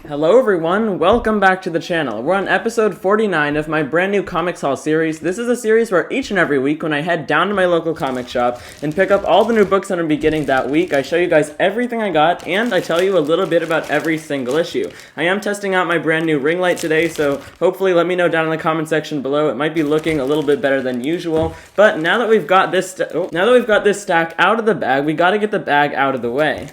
Hello everyone, welcome back to the channel. We're on episode 49 of my brand new Comics Haul series. This is a series where each and every week when I head down to my local comic shop and pick up all the new books that I'm be getting that week, I show you guys everything I got and I tell you a little bit about every single issue. I am testing out my brand new ring light today, so hopefully let me know down in the comment section below. It might be looking a little bit better than usual, but now that we've got this stack out of the bag, we gotta get the bag out of the way.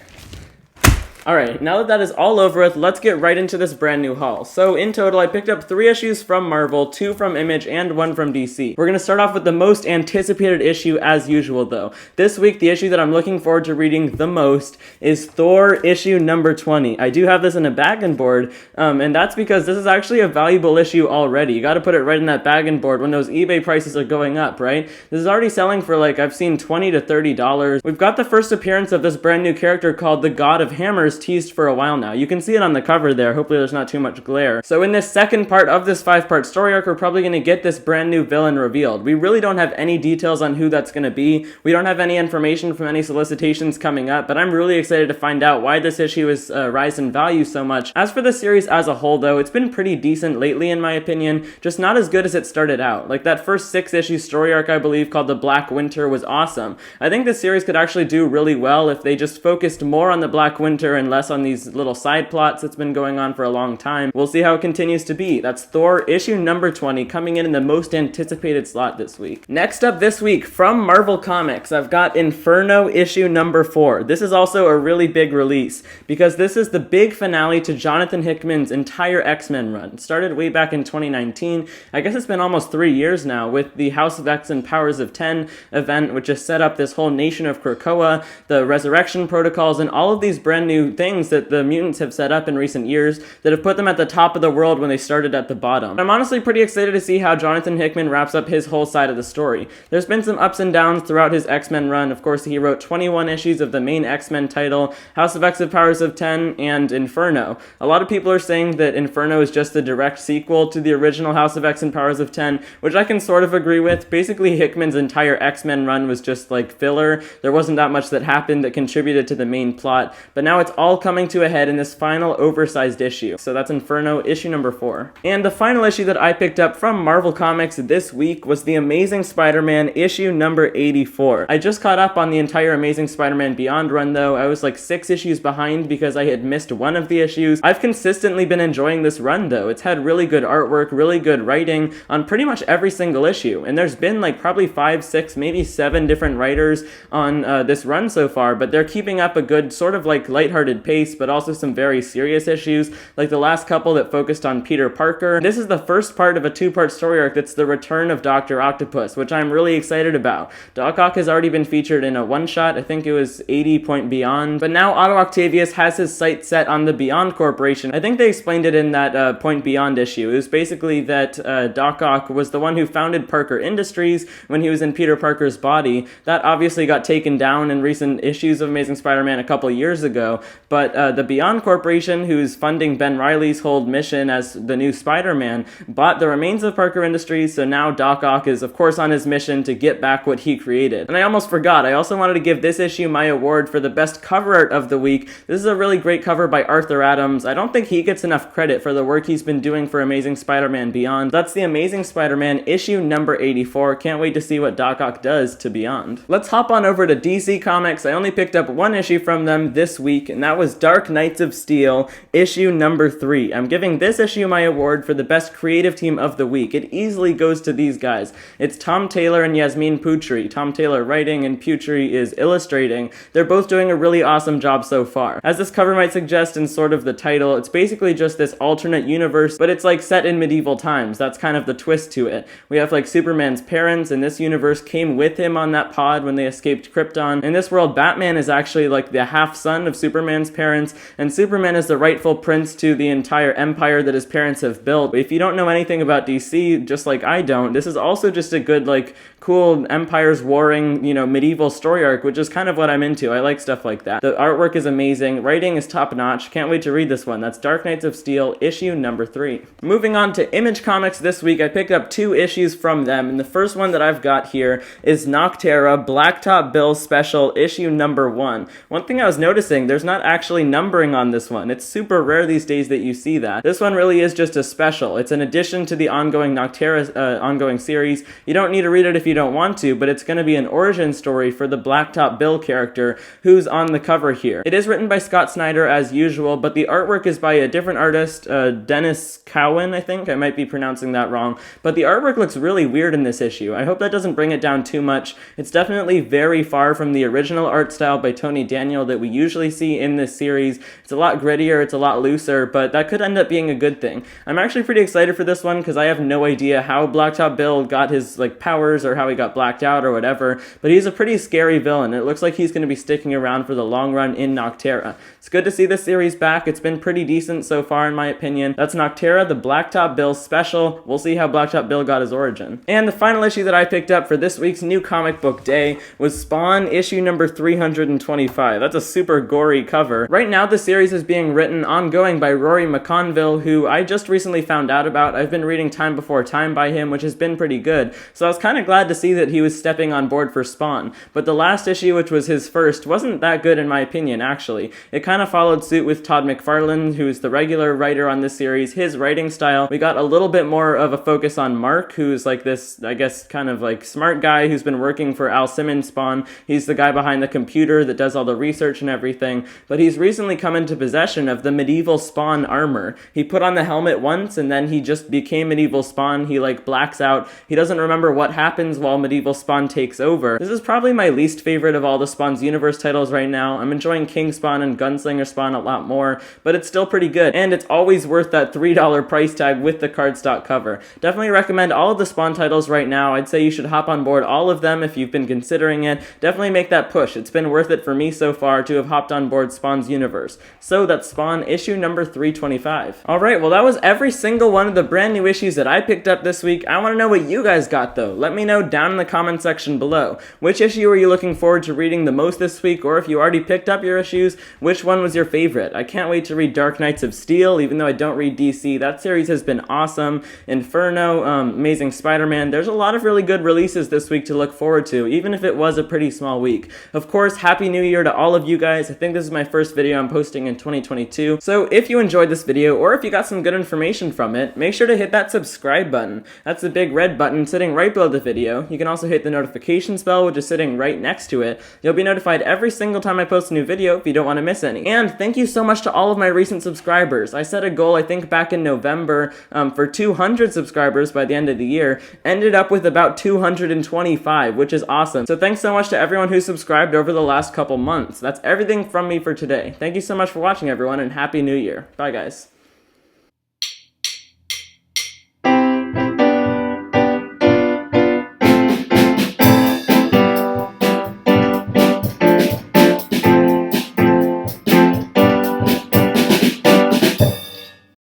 Alright, now that is all over with, let's get right into this brand new haul. So in total, I picked up 3 issues from Marvel, 2 from Image, and 1 from DC. We're going to start off with the most anticipated issue as usual though. This week, the issue that I'm looking forward to reading the most is Thor issue number 20. I do have this in a bag and board, and that's because this is actually a valuable issue already. You gotta put it right in that bag and board when those eBay prices are going up, right? This is already selling for I've seen $20 to $30. We've got the first appearance of this brand new character called the God of Hammers teased for a while now. You can see it on the cover there. Hopefully there's not too much glare. So in this second part of this 5-part story arc, we're probably going to get this brand new villain revealed. We really don't have any details on who that's going to be. We don't have any information from any solicitations coming up, but I'm really excited to find out why this issue is rise in value so much. As for the series as a whole though, it's been pretty decent lately in my opinion, just not as good as it started out. That first 6-issue story arc I believe called The Black Winter was awesome. I think this series could actually do really well if they just focused more on the Black Winter and less on these little side plots that's been going on for a long time. We'll see how it continues to be. That's Thor issue number 20 coming in the most anticipated slot this week. Next up this week from Marvel Comics, I've got Inferno issue number 4. This is also a really big release because this is the big finale to Jonathan Hickman's entire X-Men run. It started way back in 2019. I guess it's been almost 3 years now with the House of X and Powers of 10 event, which has set up this whole nation of Krakoa, the resurrection protocols, and all of these brand new things that the mutants have set up in recent years that have put them at the top of the world when they started at the bottom. I'm honestly pretty excited to see how Jonathan Hickman wraps up his whole side of the story. There's been some ups and downs throughout his X-Men run. Of course, he wrote 21 issues of the main X-Men title, House of X and Powers of 10, and Inferno. A lot of people are saying that Inferno is just the direct sequel to the original House of X and Powers of 10, which I can sort of agree with. Basically, Hickman's entire X-Men run was just filler. There wasn't that much that happened that contributed to the main plot, but now it's all coming to a head in this final oversized issue. So that's Inferno issue number 4. And the final issue that I picked up from Marvel Comics this week was The Amazing Spider-Man issue number 84. I just caught up on the entire Amazing Spider-Man Beyond run though. I was 6 issues behind because I had missed one of the issues. I've consistently been enjoying this run though. It's had really good artwork, really good writing on pretty much every single issue. And there's been probably 5, 6, maybe 7 different writers on this run so far, but they're keeping up a good sort of lighthearted pace, but also some very serious issues, like the last couple that focused on Peter Parker. This is the first part of a 2-part story arc that's the return of Dr. Octopus, which I'm really excited about. Doc Ock has already been featured in a one-shot, I think it was 80 Point Beyond, but now Otto Octavius has his sights set on the Beyond Corporation. I think they explained it in that Point Beyond issue. It was basically that Doc Ock was the one who founded Parker Industries when he was in Peter Parker's body. That obviously got taken down in recent issues of Amazing Spider-Man a couple years ago, but the Beyond Corporation, who's funding Ben Reilly's whole mission as the new Spider-Man, bought the remains of Parker Industries, so now Doc Ock is of course on his mission to get back what he created. And I almost forgot, I also wanted to give this issue my award for the best cover art of the week. This is a really great cover by Arthur Adams. I don't think he gets enough credit for the work he's been doing for Amazing Spider-Man Beyond. That's The Amazing Spider-Man issue number 84. Can't wait to see what Doc Ock does to Beyond. Let's hop on over to DC Comics. I only picked up 1 issue from them this week, and that was Dark Knights of Steel issue number 3. I'm giving this issue my award for the best creative team of the week. It easily goes to these guys. It's Tom Taylor and Yasmin Putri. Tom Taylor writing and Putri is illustrating. They're both doing a really awesome job so far. As this cover might suggest in sort of the title, it's basically just this alternate universe, but it's set in medieval times. That's kind of the twist to it. We have Superman's parents in this universe came with him on that pod when they escaped Krypton. In this world, Batman is actually the half-son of Superman's parents, and Superman is the rightful prince to the entire empire that his parents have built. If you don't know anything about DC, just like I don't, this is also just a good, cool empires warring, medieval story arc, which is kind of what I'm into. I like stuff like that. The artwork is amazing. Writing is top-notch. Can't wait to read this one. That's Dark Knights of Steel, issue number 3. Moving on to Image Comics this week, I picked up 2 issues from them, and the first one that I've got here is Nocterra Blacktop Bill Special, issue number 1. One thing I was noticing, there's not actually numbering on this one. It's super rare these days that you see that. This one really is just a special. It's an addition to the ongoing Noctera ongoing series. You don't need to read it if you don't want to, but it's going to be an origin story for the Blacktop Bill character who's on the cover here. It is written by Scott Snyder as usual, but the artwork is by a different artist, Dennis Cowan, I think. I might be pronouncing that wrong, but the artwork looks really weird in this issue. I hope that doesn't bring it down too much. It's definitely very far from the original art style by Tony Daniel that we usually see in this series. It's a lot grittier, it's a lot looser, but that could end up being a good thing. I'm actually pretty excited for this one because I have no idea how Blacktop Bill got his powers or how he got blacked out or whatever, but he's a pretty scary villain. It looks like he's going to be sticking around for the long run in Noctera. It's good to see this series back. It's been pretty decent so far in my opinion. That's Noctera, the Blacktop Bill special. We'll see how Blacktop Bill got his origin. And the final issue that I picked up for this week's new comic book day was Spawn issue number 325. That's a super gory cover. Right now the series is being written ongoing by Rory McConville, who I just recently found out about. I've been reading Time Before Time by him, which has been pretty good. So I was kind of glad to see that he was stepping on board for Spawn. But the last issue, which was his first, wasn't that good in my opinion, actually. It kind of followed suit with Todd McFarlane, who's the regular writer on this series. His writing style, we got a little bit more of a focus on Mark, who's like this, I guess, kind of like smart guy who's been working for Al Simmons' Spawn. He's the guy behind the computer that does all the research and everything, but he's recently come into possession of the medieval Spawn armor. He put on the helmet once, and then he just became medieval Spawn. He blacks out. He doesn't remember what happens while medieval Spawn takes over. This is probably my least favorite of all the Spawn's universe titles right now. I'm enjoying King Spawn and Gunslinger Spawn a lot more, but it's still pretty good, and it's always worth that $3 price tag with the cardstock cover. Definitely recommend all of the Spawn titles right now. I'd say you should hop on board all of them if you've been considering it. Definitely make that push. It's been worth it for me so far to have hopped on board Spawn's universe. So that's Spawn issue number 325. Alright, well that was every single one of the brand new issues that I picked up this week. I want to know what you guys got though. Let me know down in the comment section below. Which issue are you looking forward to reading the most this week, or if you already picked up your issues, which one was your favorite? I can't wait to read Dark Knights of Steel, even though I don't read DC. That series has been awesome. Inferno, Amazing Spider-Man. There's a lot of really good releases this week to look forward to, even if it was a pretty small week. Of course, Happy New Year to all of you guys. I think this is my first video I'm posting in 2022. So if you enjoyed this video, or if you got some good information from it, make sure to hit that subscribe button. That's the big red button sitting right below the video. You can also hit the notifications bell, which is sitting right next to it. You'll be notified every single time I post a new video if you don't want to miss any. And thank you so much to all of my recent subscribers. I set a goal, I think back in November, for 200 subscribers by the end of the year. Ended up with about 225, which is awesome. So thanks so much to everyone who subscribed over the last couple months. That's everything from me for today. Thank you so much for watching, everyone, and Happy New Year. Bye, guys.